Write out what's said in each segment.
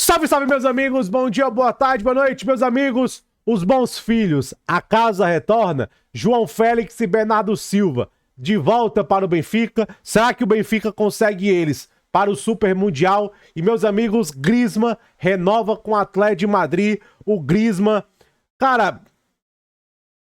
Salve, salve, meus amigos! Bom dia, boa tarde, boa noite, meus amigos! Os bons filhos, a casa retorna. João Félix e Bernardo Silva de volta para o Benfica. Será que o Benfica consegue eles para o Super Mundial? E, meus amigos, Griezmann renova com o Atlético de Madrid. O Griezmann, cara,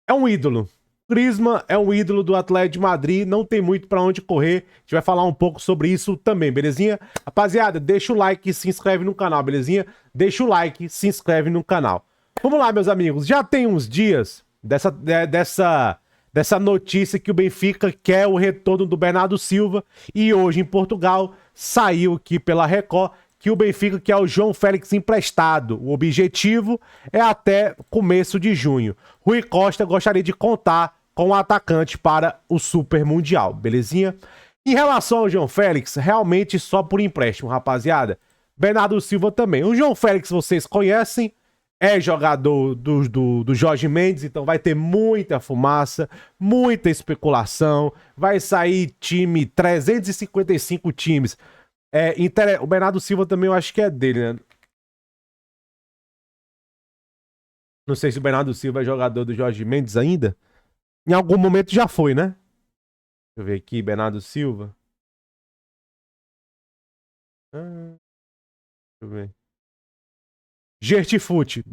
é um ídolo. Griezmann é um ídolo do Atlético de Madrid, não tem muito pra onde correr. A gente vai falar um pouco sobre isso também, belezinha? Rapaziada, deixa o like e se inscreve no canal, belezinha? Deixa o like e se inscreve no canal. Vamos lá, meus amigos. Já tem uns dias dessa notícia que o Benfica quer o retorno do Bernardo Silva. E hoje, em Portugal, saiu aqui pela Record que o Benfica quer o João Félix emprestado. O objetivo é até começo de junho. Rui Costa gostaria de contar com o atacante para o Super Mundial, belezinha? Em relação ao João Félix, realmente só por empréstimo, rapaziada. Bernardo Silva também. O João Félix vocês conhecem, é jogador do Jorge Mendes, então vai ter muita fumaça, muita especulação, vai sair time, 355 times. O Bernardo Silva também eu acho que é dele, né? Não sei se o Bernardo Silva é jogador do Jorge Mendes ainda. Em algum momento já foi, né? Deixa eu ver aqui, Bernardo Silva. Deixa eu ver. Gertifute.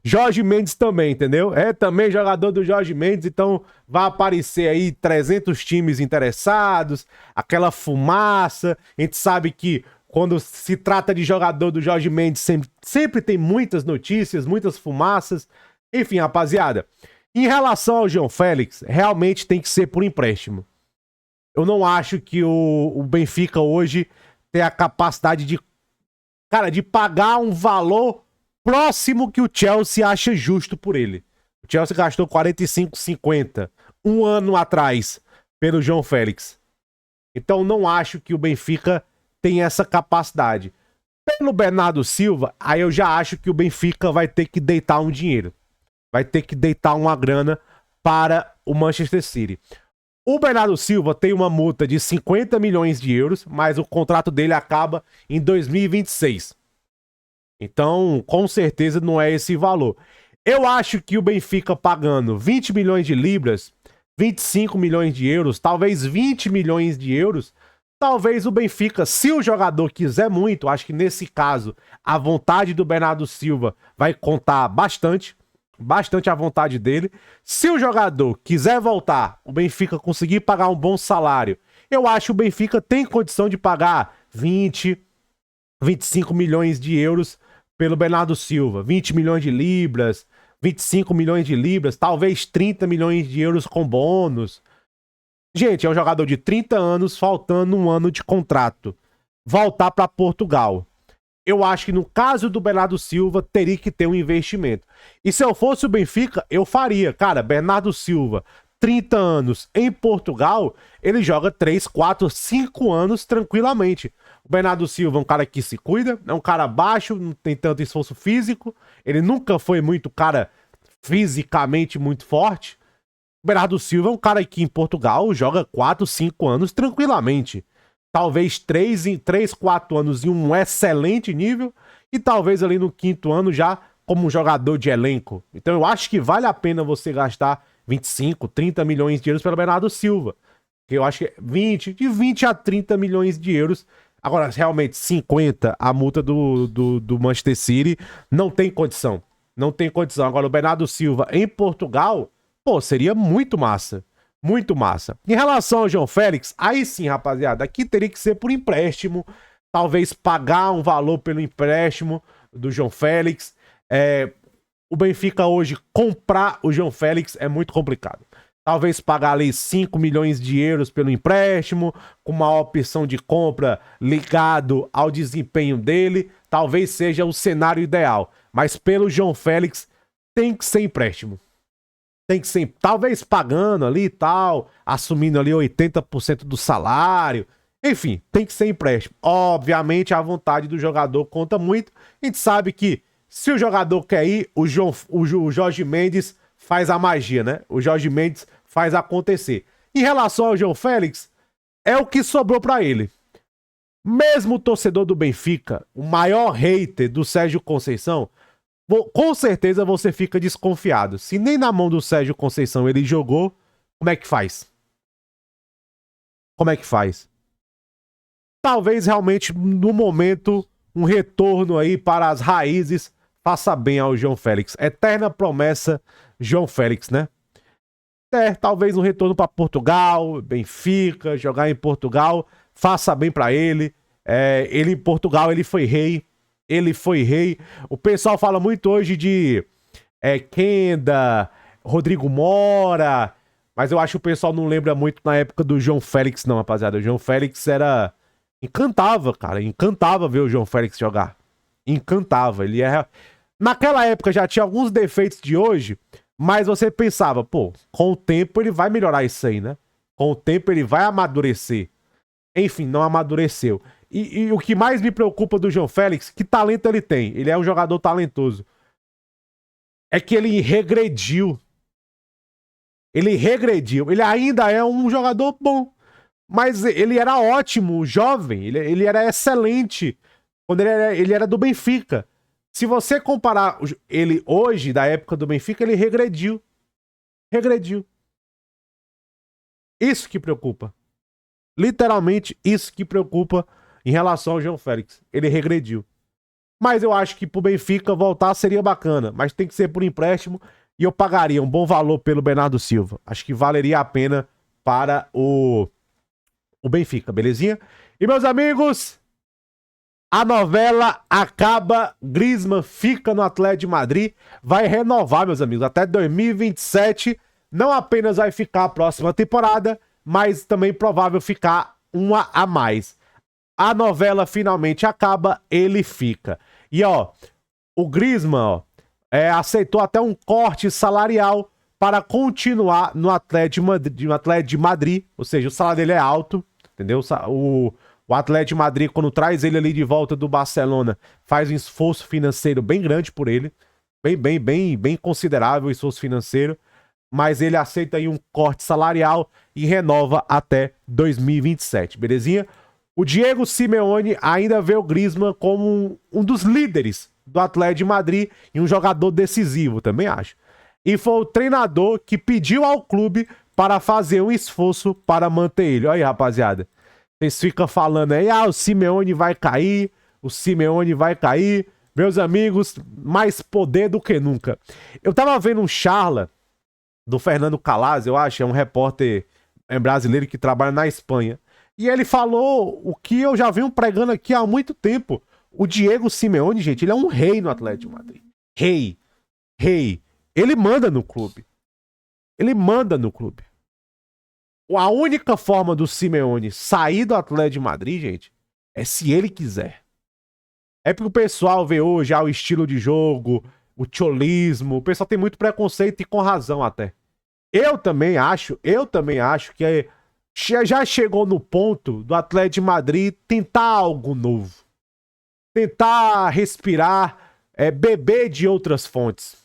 Jorge Mendes também, entendeu? É também jogador do Jorge Mendes, então vai aparecer aí 300 times interessados, aquela fumaça. A gente sabe que quando se trata de jogador do Jorge Mendes, sempre tem muitas notícias, muitas fumaças. Enfim, rapaziada, em relação ao João Félix, realmente tem que ser por empréstimo. Eu não acho que o Benfica hoje tem a capacidade de pagar um valor próximo que o Chelsea acha justo por ele. O Chelsea gastou 45,50 um ano atrás pelo João Félix. Então não acho que o Benfica tem essa capacidade. Pelo Bernardo Silva, aí eu já acho que o Benfica vai ter que deitar um dinheiro. Vai ter que deitar uma grana para o Manchester City. O Bernardo Silva tem uma multa de 50 milhões de euros, mas o contrato dele acaba em 2026. Então, com certeza não é esse valor. Eu acho que o Benfica pagando 20 milhões de libras, 25 milhões de euros, talvez 20 milhões de euros, talvez o Benfica, se o jogador quiser muito, acho que nesse caso a vontade do Bernardo Silva vai contar bastante a vontade dele. Se o jogador quiser voltar, o Benfica conseguir pagar um bom salário, eu acho que o Benfica tem condição de pagar 20, 25 milhões de euros pelo Bernardo Silva, 20 milhões de libras, 25 milhões de libras, talvez 30 milhões de euros com bônus. Gente, é um jogador de 30 anos, faltando um ano de contrato. Voltar para Portugal. Eu acho que no caso do Bernardo Silva, teria que ter um investimento. E se eu fosse o Benfica, eu faria. Cara, Bernardo Silva, 30 anos em Portugal, ele joga 3, 4, 5 anos tranquilamente. O Bernardo Silva é um cara que se cuida, é um cara baixo, não tem tanto esforço físico, ele nunca foi muito cara fisicamente muito forte. O Bernardo Silva é um cara que em Portugal joga 4, 5 anos tranquilamente. Talvez 3, 4 anos em um excelente nível e talvez ali no 5º ano já como um jogador de elenco. Então eu acho que vale a pena você gastar 25, 30 milhões de euros pelo Bernardo Silva. Eu acho que é de 20 a 30 milhões de euros. Agora, realmente, 50 a multa do Manchester City não tem condição. Não tem condição. Agora, o Bernardo Silva em Portugal, pô, seria muito massa. Muito massa. Em relação ao João Félix, aí sim, rapaziada, aqui teria que ser por empréstimo, talvez pagar um valor pelo empréstimo do João Félix. O Benfica hoje comprar o João Félix é muito complicado. Talvez pagar ali 5 milhões de euros pelo empréstimo, com uma opção de compra ligado ao desempenho dele, talvez seja o cenário ideal. Mas pelo João Félix tem que ser empréstimo. Tem que ser, talvez pagando ali e tal, assumindo ali 80% do salário. Enfim, tem que ser empréstimo. Obviamente, a vontade do jogador conta muito. A gente sabe que se o jogador quer ir, o Jorge Mendes faz a magia, né? O Jorge Mendes faz acontecer. Em relação ao João Félix, é o que sobrou pra ele. Mesmo o torcedor do Benfica, o maior hater do Sérgio Conceição, com certeza você fica desconfiado. Se nem na mão do Sérgio Conceição ele jogou, como é que faz? Como é que faz? Talvez realmente, no momento, um retorno aí para as raízes faça bem ao João Félix. Eterna promessa, João Félix, né? Talvez um retorno para Portugal, Benfica, jogar em Portugal, faça bem para ele. Ele em Portugal, ele foi rei. Ele foi rei. O pessoal fala muito hoje de Kenda, Rodrigo Mora, mas eu acho que o pessoal não lembra muito na época do João Félix, não, rapaziada. O João Félix era... Encantava, cara. Encantava ver o João Félix jogar. Encantava. Ele era... Naquela época já tinha alguns defeitos de hoje, mas você pensava, pô, com o tempo ele vai melhorar isso aí, né? Com o tempo ele vai amadurecer. Enfim, não amadureceu. E o que mais me preocupa do João Félix, que talento ele tem? Ele é um jogador talentoso. É que ele regrediu. Ele regrediu. Ele ainda é um jogador bom. Mas ele era ótimo, jovem. Ele era excelente. Quando ele era do Benfica. Se você comparar ele hoje, da época do Benfica, ele regrediu. Regrediu. Isso que preocupa. Literalmente, isso que preocupa em relação ao João Félix. Ele regrediu. Mas eu acho que pro Benfica voltar seria bacana. Mas tem que ser por empréstimo. E eu pagaria um bom valor pelo Bernardo Silva. Acho que valeria a pena para o Benfica, belezinha? E meus amigos, a novela acaba. Griezmann fica no Atlético de Madrid. Vai renovar, meus amigos, até 2027. Não apenas vai ficar a próxima temporada, mas também provável ficar uma a mais. A novela finalmente acaba, ele fica. E ó, o Griezmann aceitou até um corte salarial para continuar no Atlético de Madrid, ou seja, o salário dele é alto, entendeu? O Atlético de Madrid, quando traz ele ali de volta do Barcelona, faz um esforço financeiro bem grande por ele, bem considerável o esforço financeiro, mas ele aceita aí um corte salarial e renova até 2027, belezinha? O Diego Simeone ainda vê o Griezmann como um dos líderes do Atlético de Madrid e um jogador decisivo, também acho. E foi o treinador que pediu ao clube para fazer um esforço para manter ele. Olha aí, rapaziada. Vocês ficam falando aí, o Simeone vai cair, o Simeone vai cair. Meus amigos, mais poder do que nunca. Eu tava vendo um charla do Fernando Calaz, eu acho, é um repórter brasileiro que trabalha na Espanha. E ele falou o que eu já venho pregando aqui há muito tempo. O Diego Simeone, gente, ele é um rei no Atlético de Madrid. Rei. Ele manda no clube. Ele manda no clube. A única forma do Simeone sair do Atlético de Madrid, gente, é se ele quiser. É porque o pessoal vê hoje já o estilo de jogo, o cholismo. O pessoal tem muito preconceito e com razão até. Eu também acho que já chegou no ponto do Atlético de Madrid tentar algo novo. Tentar respirar, beber de outras fontes.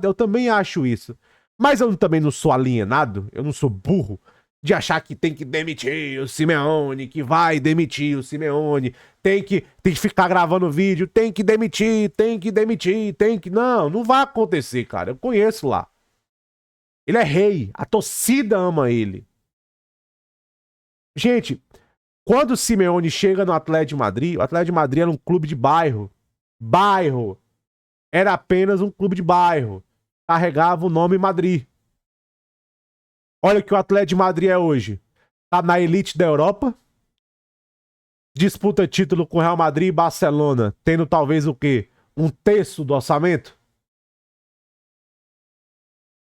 Eu também acho isso. Mas eu também não sou alienado, eu não sou burro de achar que tem que demitir o Simeone, que vai demitir o Simeone, tem que ficar gravando vídeo, tem que demitir. Não vai acontecer, cara. Eu conheço lá. Ele é rei, a torcida ama ele. Gente, quando o Simeone chega no Atlético de Madrid, o Atlético de Madrid era um clube de bairro. Era apenas um clube de bairro. Carregava o nome Madrid. Olha o que o Atlético de Madrid é hoje. Tá na elite da Europa. Disputa título com Real Madrid e Barcelona, tendo talvez o quê? Um terço do orçamento.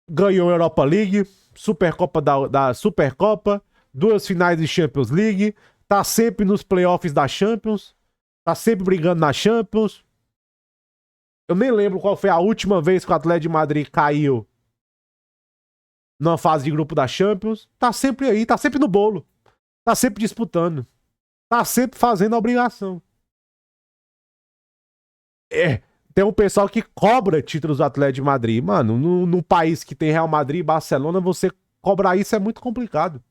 Ganhou a Europa League, Supercopa da Supercopa, 2 finais de Champions League, tá sempre nos playoffs da Champions, tá sempre brigando na Champions. Eu nem lembro qual foi a última vez que o Atlético de Madrid caiu na fase de grupo da Champions. Tá sempre aí, tá sempre no bolo. Tá sempre disputando. Tá sempre fazendo a obrigação. Tem um pessoal que cobra títulos do Atlético de Madrid. Mano, num país que tem Real Madrid e Barcelona, você cobrar isso é muito complicado.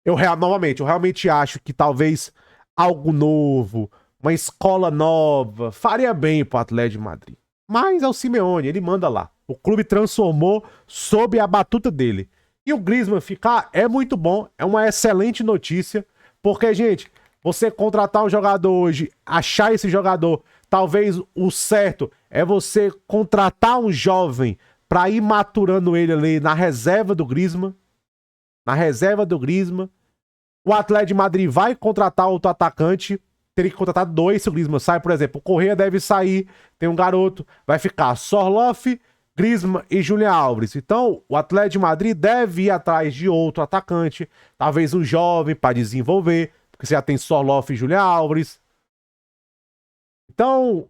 Eu realmente acho que talvez algo novo, uma escola nova, faria bem pro Atlético de Madrid. Mas é o Simeone, ele manda lá. O clube transformou sob a batuta dele. E o Griezmann ficar é muito bom, é uma excelente notícia, porque, gente, você contratar um jogador hoje, achar esse jogador, talvez o certo é você contratar um jovem pra ir maturando ele ali na reserva do Griezmann. Na reserva do Griezmann. O Atlético de Madrid vai contratar outro atacante, teria que contratar 2 se o Griezmann sai, por exemplo. O Correa deve sair, tem um garoto, vai ficar Sorloth, Griezmann e Julián Álvares. Então, o Atlético de Madrid deve ir atrás de outro atacante, talvez um jovem para desenvolver, porque você já tem Sorloth e Julián Álvares. Então,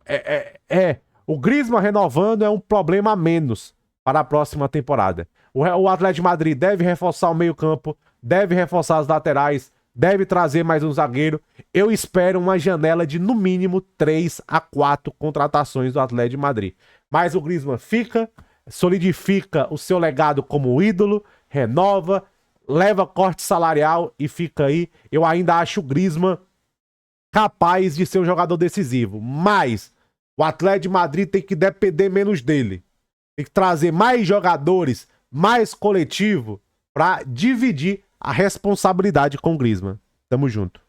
o Griezmann renovando é um problema a menos para a próxima temporada. O Atlético de Madrid deve reforçar o meio-campo, deve reforçar as laterais, deve trazer mais um zagueiro. Eu espero uma janela de no mínimo 3 a 4 contratações do Atlético de Madrid. Mas o Griezmann fica, solidifica o seu legado como ídolo, renova, leva corte salarial e fica aí. Eu ainda acho o Griezmann capaz de ser um jogador decisivo, mas o Atlético de Madrid tem que depender menos dele. Tem que trazer mais jogadores, mais coletivo, para dividir a responsabilidade com o Griezmann. Tamo junto.